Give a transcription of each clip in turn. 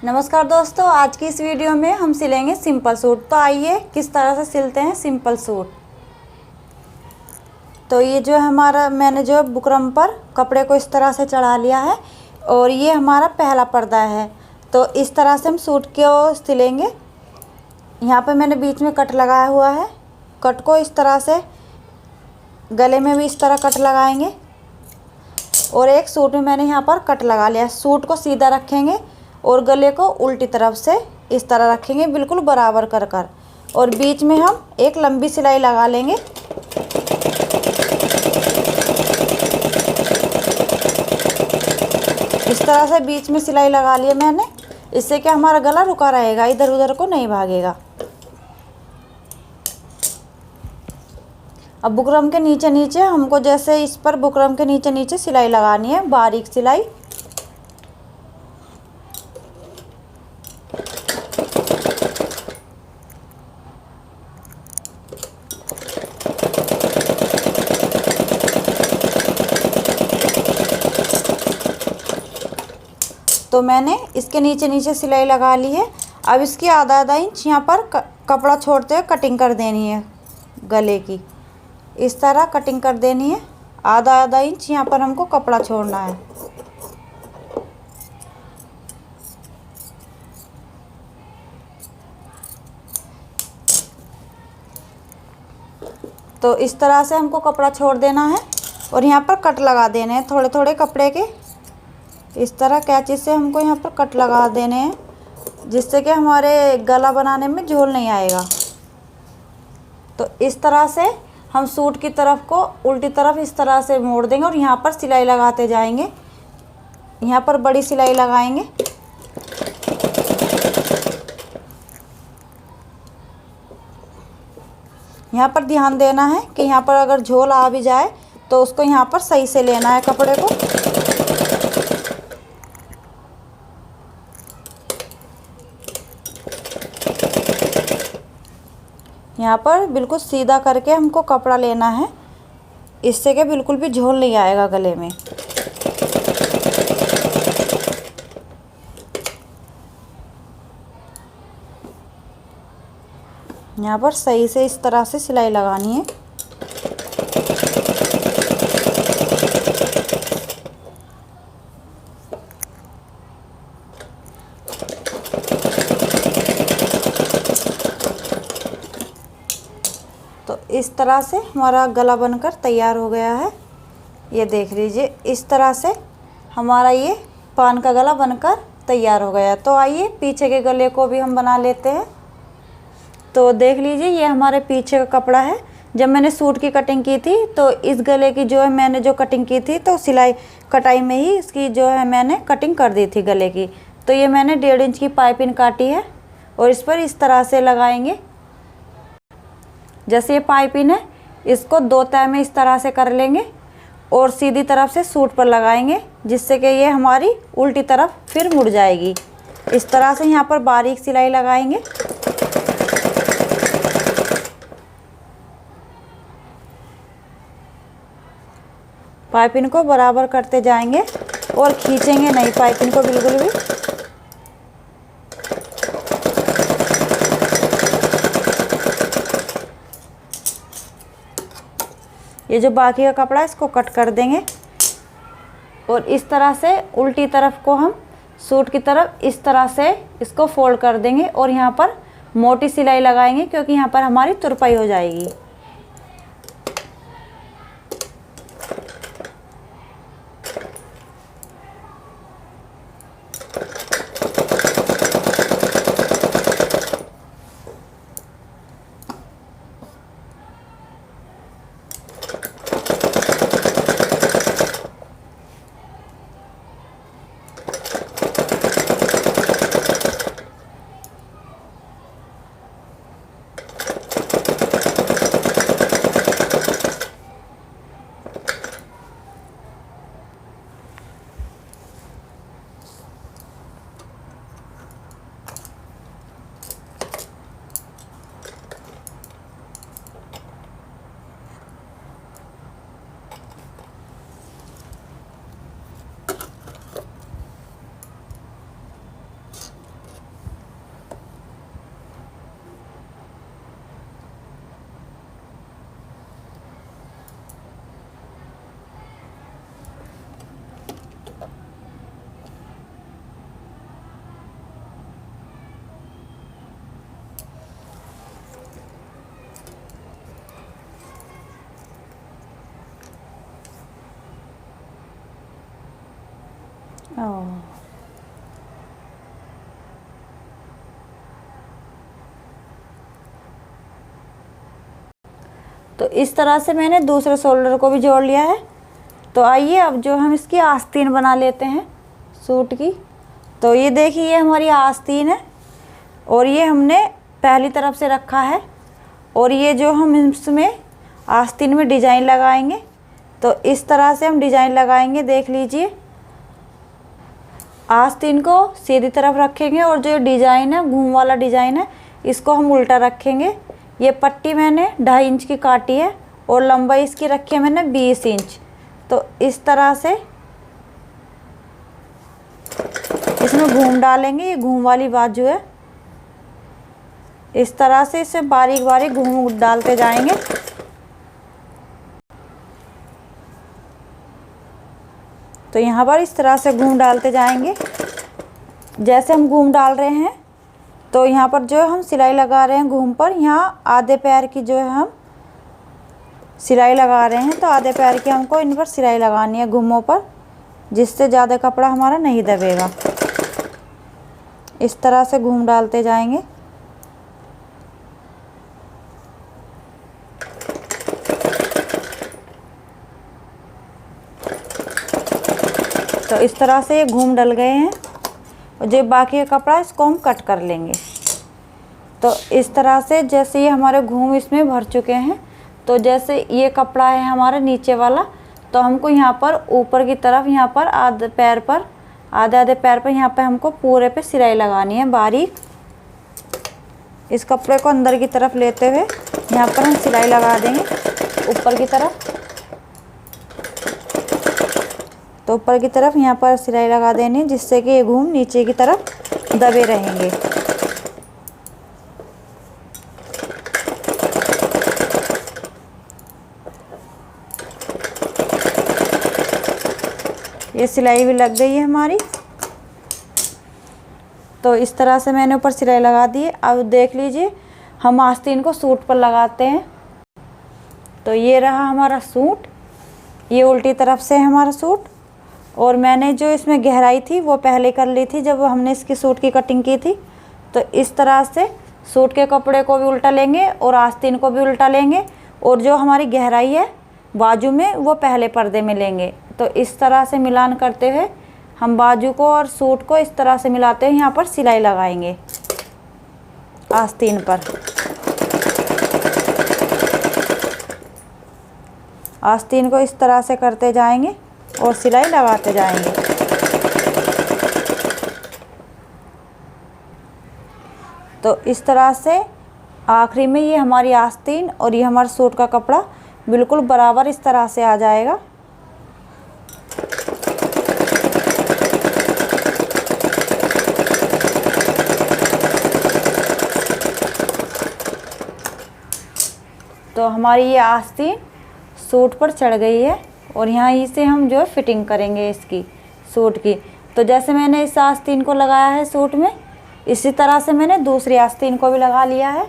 नमस्कार दोस्तों, आज की इस वीडियो में हम सिलेंगे सिंपल सूट। तो आइए किस तरह से सिलते हैं सिंपल सूट। तो ये जो है हमारा, मैंने जो बुकरम पर कपड़े को इस तरह से चढ़ा लिया है और ये हमारा पहला पर्दा है। तो इस तरह से हम सूट को सिलेंगे। यहाँ पे मैंने बीच में कट लगाया हुआ है। कट को इस तरह से गले में भी इस तरह कट लगाएंगे और एक सूट में मैंने यहाँ पर कट लगा लिया। सूट को सीधा रखेंगे और गले को उल्टी तरफ से इस तरह रखेंगे, बिल्कुल बराबर कर कर, और बीच में हम एक लंबी सिलाई लगा लेंगे। इस तरह से बीच में सिलाई लगा लिया मैंने। इससे क्या हमारा गला रुका रहेगा, इधर उधर को नहीं भागेगा। अब बुकरम के नीचे नीचे हमको जैसे इस पर बुकरम के नीचे नीचे सिलाई लगानी है, बारीक सिलाई। तो मैंने इसके नीचे नीचे सिलाई लगा ली है। अब इसकी आधा आधा इंच यहाँ पर कपड़ा छोड़ते हुए कटिंग कर देनी है गले की। इस तरह कटिंग कर देनी है, आधा आधा इंच यहाँ पर हमको कपड़ा छोड़ना है। तो इस तरह से हमको कपड़ा छोड़ देना है और यहाँ पर कट लगा देने हैं थोड़े थोड़े कपड़े के। इस तरह कैंची से हमको यहाँ पर कट लगा देने हैं, जिससे कि हमारे गला बनाने में झोल नहीं आएगा। तो इस तरह से हम सूट की तरफ को उल्टी तरफ इस तरह से मोड़ देंगे और यहाँ पर सिलाई लगाते जाएंगे। यहाँ पर बड़ी सिलाई लगाएंगे। यहाँ पर ध्यान देना है कि यहाँ पर अगर झोल आ भी जाए तो उसको यहाँ पर सही से लेना है कपड़े को। यहाँ पर बिल्कुल सीधा करके हमको कपड़ा लेना है, इससे कि बिल्कुल भी झोल नहीं आएगा गले में। यहाँ पर सही से इस तरह से सिलाई लगानी है। तो इस तरह से हमारा गला बनकर तैयार हो गया है। ये देख लीजिए, इस तरह से हमारा ये पान का गला बनकर तैयार हो गया। तो आइए पीछे के गले को भी हम बना लेते हैं। तो देख लीजिए, ये हमारे पीछे का कपड़ा है। जब मैंने सूट की कटिंग की थी तो इस गले की जो है मैंने जो कटिंग की थी, तो सिलाई कटाई में ही इसकी जो है मैंने कटिंग कर दी थी गले की। तो ये मैंने 1.5 इंच की पाइपिंग काटी है और इस पर इस तरह से लगाएंगे। जैसे ये पाइपिंग है, इसको 2 तह में इस तरह से कर लेंगे और सीधी तरफ से सूट पर लगाएंगे, जिससे कि ये हमारी उल्टी तरफ फिर मुड़ जाएगी। इस तरह से यहाँ पर बारीक सिलाई लगाएंगे। पाइपिंग को बराबर करते जाएंगे और खींचेंगे नहीं पाइपिंग को बिल्कुल भी। ये जो बाकी का कपड़ा है इसको कट कर देंगे और इस तरह से उल्टी तरफ को हम सूट की तरफ इस तरह से इसको फोल्ड कर देंगे और यहाँ पर मोटी सिलाई लगाएंगे, क्योंकि यहाँ पर हमारी तुरपाई हो जाएगी। ओह, तो इस तरह से मैंने दूसरे शोल्डर को भी जोड़ लिया है। तो आइए अब जो हम इसकी आस्तीन बना लेते हैं सूट की। तो ये देखिए, ये हमारी आस्तीन है और ये हमने पहली तरफ से रखा है, और ये जो हम इसमें आस्तीन में डिजाइन लगाएंगे, तो इस तरह से हम डिजाइन लगाएंगे। देख लीजिए, आस्तीन को सीधी तरफ रखेंगे और जो डिजाइन है, घूम वाला डिजाइन है, इसको हम उल्टा रखेंगे। ये पट्टी मैंने 2.5 इंच की काटी है और लंबाई इसकी रखी है मैंने 20 इंच। तो इस तरह से इसमें घूम डालेंगे। ये घूम वाली बाजू है, इस तरह से इसे बारीक बारीक घूम डालते जाएंगे। तो यहाँ पर इस तरह से घूम डालते जाएंगे। जैसे हम घूम डाल रहे हैं, तो यहाँ पर जो हम सिलाई लगा रहे हैं घूम पर, यहाँ आधे पैर की जो है हम सिलाई लगा रहे हैं। तो आधे पैर की हमको इन पर सिलाई लगानी है घूमों पर, जिससे ज़्यादा कपड़ा हमारा नहीं दबेगा। इस तरह से घूम डालते जाएंगे। तो इस तरह से ये घूम डल गए हैं, और जो बाकी का कपड़ा इसको हम कट कर लेंगे। तो इस तरह से जैसे ये हमारे घूम इसमें भर चुके हैं, तो जैसे ये कपड़ा है हमारा नीचे वाला, तो हमको यहाँ पर ऊपर की तरफ, यहाँ पर आधे पैर पर, आधे आधे पैर पर, यहाँ पे हमको पूरे पे सिलाई लगानी है बारीक। इस कपड़े को अंदर की तरफ लेते हुए यहाँ पर हम सिलाई लगा देंगे ऊपर की तरफ। तो ऊपर की तरफ यहाँ पर सिलाई लगा देनी, जिससे कि ये घूम नीचे की तरफ दबे रहेंगे। ये सिलाई भी लग गई है हमारी। तो इस तरह से मैंने ऊपर सिलाई लगा दी है। अब देख लीजिए, हम आस्तीन को सूट पर लगाते हैं। तो ये रहा हमारा सूट, ये उल्टी तरफ से है हमारा सूट। और मैंने जो इसमें गहराई थी वो पहले कर ली थी जब हमने इसकी सूट की कटिंग की थी। तो इस तरह से सूट के कपड़े को भी उल्टा लेंगे और आस्तीन को भी उल्टा लेंगे, और जो हमारी गहराई है बाजू में वो पहले पर्दे में लेंगे। तो इस तरह से मिलान करते हुए हम बाजू को और सूट को इस तरह से मिलाते हुए यहाँ पर सिलाई लगाएंगे आस्तीन पर। आस्तीन को इस तरह से करते जाएंगे और सिलाई लगाते जाएंगे। तो इस तरह से आखिरी में ये हमारी आस्तीन और ये हमारा सूट का कपड़ा बिल्कुल बराबर इस तरह से आ जाएगा। तो हमारी ये आस्तीन सूट पर चढ़ गई है, और यहाँ से हम जो है फिटिंग करेंगे इसकी सूट की। तो जैसे मैंने इस आस्तीन को लगाया है सूट में, इसी तरह से मैंने दूसरी आस्तीन को भी लगा लिया है।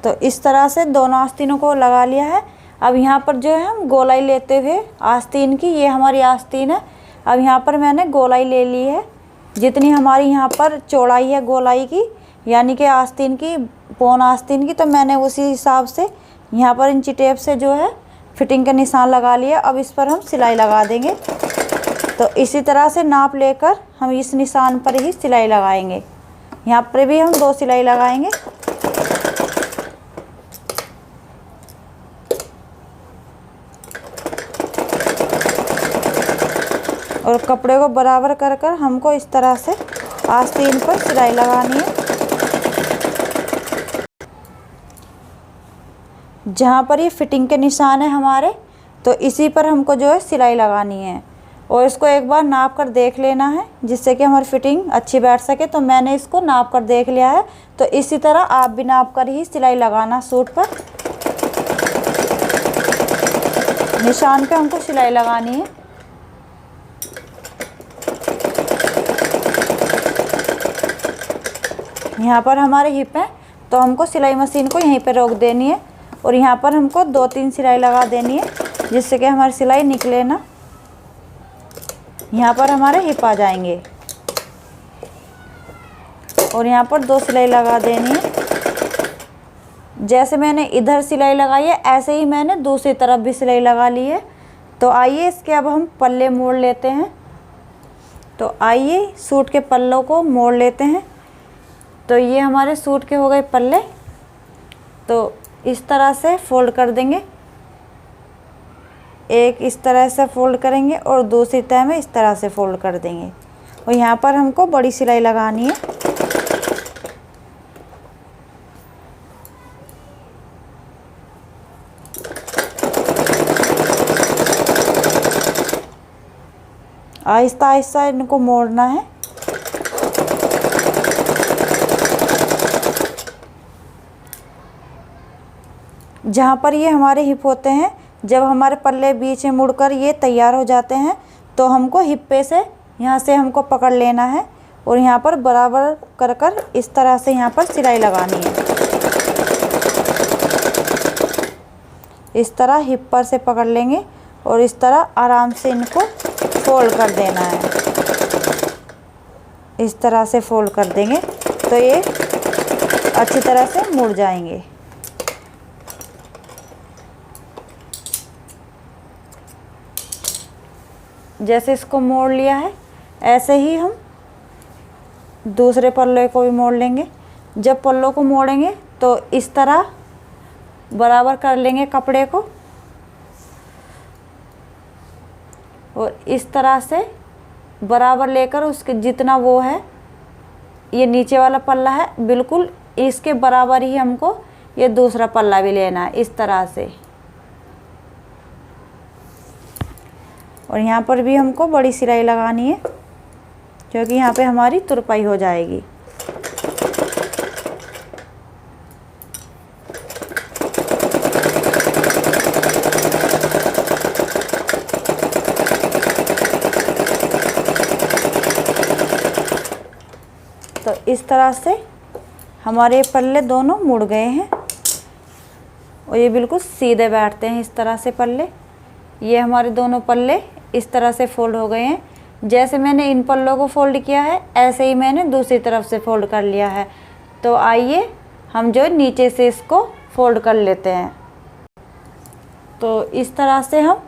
तो इस तरह से दोनों आस्तीनों को लगा लिया है। अब यहाँ पर जो है हम गोलाई लेते हुए आस्तीन की, ये हमारी आस्तीन है। अब यहाँ पर मैंने गोलाई ले ली है, जितनी हमारी यहाँ पर चौड़ाई है गोलाई की, यानी कि आस्तीन की, पौन आस्तीन की। तो मैंने उसी हिसाब से यहाँ पर इंची टेप से जो है फिटिंग का निशान लगा लिया। अब इस पर हम सिलाई लगा देंगे। तो इसी तरह से नाप लेकर हम इस निशान पर ही सिलाई लगाएंगे। यहाँ पर भी हम 2 सिलाई लगाएंगे। और कपड़े को बराबर कर कर हमको इस तरह से आस्तीन पर सिलाई लगानी है। जहाँ पर ये फिटिंग के निशान है हमारे, तो इसी पर हमको जो है सिलाई लगानी है। और इसको एक बार नाप कर देख लेना है, जिससे कि हमारी फिटिंग अच्छी बैठ सके। तो मैंने इसको नाप कर देख लिया है। तो इसी तरह आप भी नाप कर ही सिलाई लगाना सूट पर। निशान पे हमको सिलाई लगानी है। यहाँ पर हमारे हिप है, तो हमको सिलाई मशीन को यहीं पे रोक देनी है, और यहाँ पर हमको 2-3 सिलाई लगा देनी है, जिससे कि हमारी सिलाई निकले ना। यहाँ पर हमारे हिप आ जाएंगे और यहाँ पर 2 सिलाई लगा देनी है। जैसे मैंने इधर सिलाई लगाई है ऐसे ही मैंने दूसरी तरफ भी सिलाई लगा ली है। तो आइए इसके अब हम पल्ले मोड़ लेते हैं। तो आइए सूट के पल्लों को मोड़ लेते हैं। तो ये हमारे सूट के हो गए पल्ले। तो इस तरह से फोल्ड कर देंगे, एक इस तरह से फोल्ड करेंगे और दूसरी तह में इस तरह से फोल्ड कर देंगे। और यहाँ पर हमको बड़ी सिलाई लगानी है। आहिस्ता आहिस्ता इनको मोड़ना है। जहाँ पर ये हमारे हिप होते हैं, जब हमारे पल्ले बीच में मुड़कर ये तैयार हो जाते हैं तो हमको हिप पे से यहाँ से हमको पकड़ लेना है और यहाँ पर बराबर कर कर इस तरह से यहाँ पर सिलाई लगानी है। इस तरह हिप पर से पकड़ लेंगे और इस तरह आराम से इनको फोल्ड कर देना है। इस तरह से फोल्ड कर देंगे तो ये अच्छी तरह से मुड़ जाएंगे। जैसे इसको मोड़ लिया है ऐसे ही हम दूसरे पल्ले को भी मोड़ लेंगे। जब पल्लों को मोड़ेंगे तो इस तरह बराबर कर लेंगे कपड़े को और इस तरह से बराबर लेकर उसके जितना वो है, ये नीचे वाला पल्ला है बिल्कुल इसके बराबर ही हमको ये दूसरा पल्ला भी लेना है इस तरह से। और यहाँ पर भी हमको बड़ी सिलाई लगानी है क्योंकि यहाँ पे हमारी तुरपाई हो जाएगी। तो इस तरह से हमारे पल्ले दोनों मुड़ गए हैं और ये बिल्कुल सीधे बैठते हैं इस तरह से पल्ले। ये हमारे दोनों पल्ले इस तरह से फोल्ड हो गए हैं। जैसे मैंने इन पल्लों को फोल्ड किया है ऐसे ही मैंने दूसरी तरफ से फोल्ड कर लिया है। तो आइए हम जो नीचे से इसको फोल्ड कर लेते हैं। तो इस तरह से हम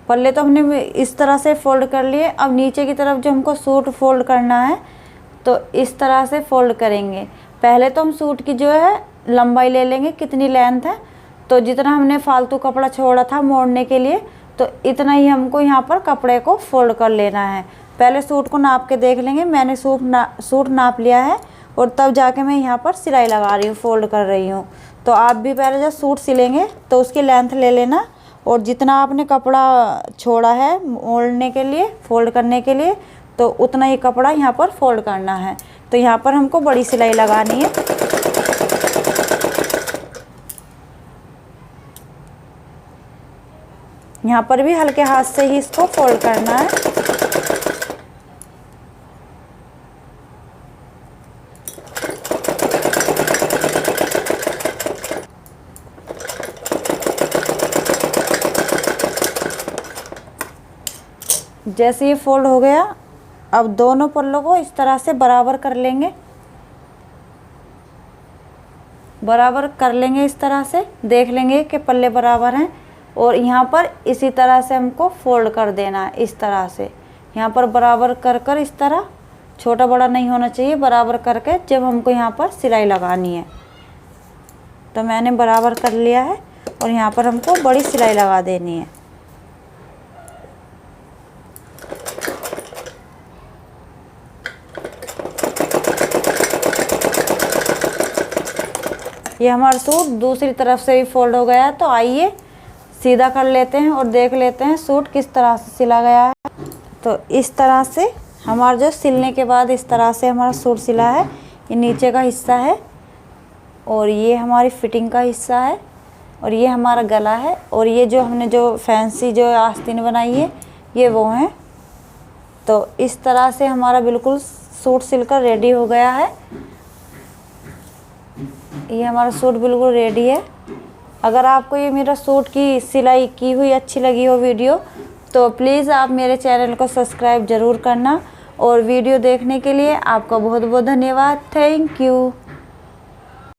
पल्ले तो हमने इस तरह से फोल्ड कर लिए। अब नीचे की तरफ जो हमको सूट फोल्ड करना है तो इस तरह से फोल्ड करेंगे। पहले तो हम सूट की जो है लंबाई ले लेंगे, कितनी लेंथ है, तो जितना हमने फालतू कपड़ा छोड़ा था मोड़ने के लिए तो इतना ही हमको यहाँ पर कपड़े को फोल्ड कर लेना है। पहले सूट को नाप के देख लेंगे। मैंने सूट नाप लिया है और तब जाके मैं यहाँ पर सिलाई लगा रही हूँ, फोल्ड कर रही हूँ। तो आप भी पहले जब सूट सिलेंगे तो उसकी लेंथ ले लेना और जितना आपने कपड़ा छोड़ा है मोड़ने के लिए, फोल्ड करने के लिए, तो उतना ही कपड़ा यहाँ पर फोल्ड करना है। तो यहाँ पर हमको बड़ी सिलाई लगानी है। यहाँ पर भी हल्के हाथ से ही इसको फोल्ड करना है। जैसे ये फोल्ड हो गया, अब दोनों पल्लों को इस तरह से बराबर कर लेंगे। बराबर कर लेंगे इस तरह से, देख लेंगे कि पल्ले बराबर हैं और यहाँ पर इसी तरह से हमको फोल्ड कर देना है। इस तरह से यहाँ पर बराबर कर कर इस तरह, छोटा बड़ा नहीं होना चाहिए, बराबर करके जब हमको यहाँ पर सिलाई लगानी है। तो मैंने बराबर कर लिया है और यहाँ पर हमको बड़ी सिलाई लगा देनी है। ये हमारा सूट दूसरी तरफ से भी फोल्ड हो गया है। तो आइए सीधा कर लेते हैं और देख लेते हैं सूट किस तरह से सिला गया है। तो इस तरह से हमारा जो सिलने के बाद इस तरह से हमारा सूट सिला है। ये नीचे का हिस्सा है और ये हमारी फिटिंग का हिस्सा है और ये हमारा गला है और ये जो हमने जो फैंसी जो आस्तीन बनाई है ये वो है। तो इस तरह से हमारा बिल्कुल सूट सिलकर रेडी हो गया है। ये हमारा सूट बिल्कुल रेडी है। अगर आपको ये मेरा सूट की सिलाई की हुई अच्छी लगी हो वीडियो तो प्लीज़ आप मेरे चैनल को सब्सक्राइब ज़रूर करना और वीडियो देखने के लिए आपका बहुत बहुत धन्यवाद। Thank you.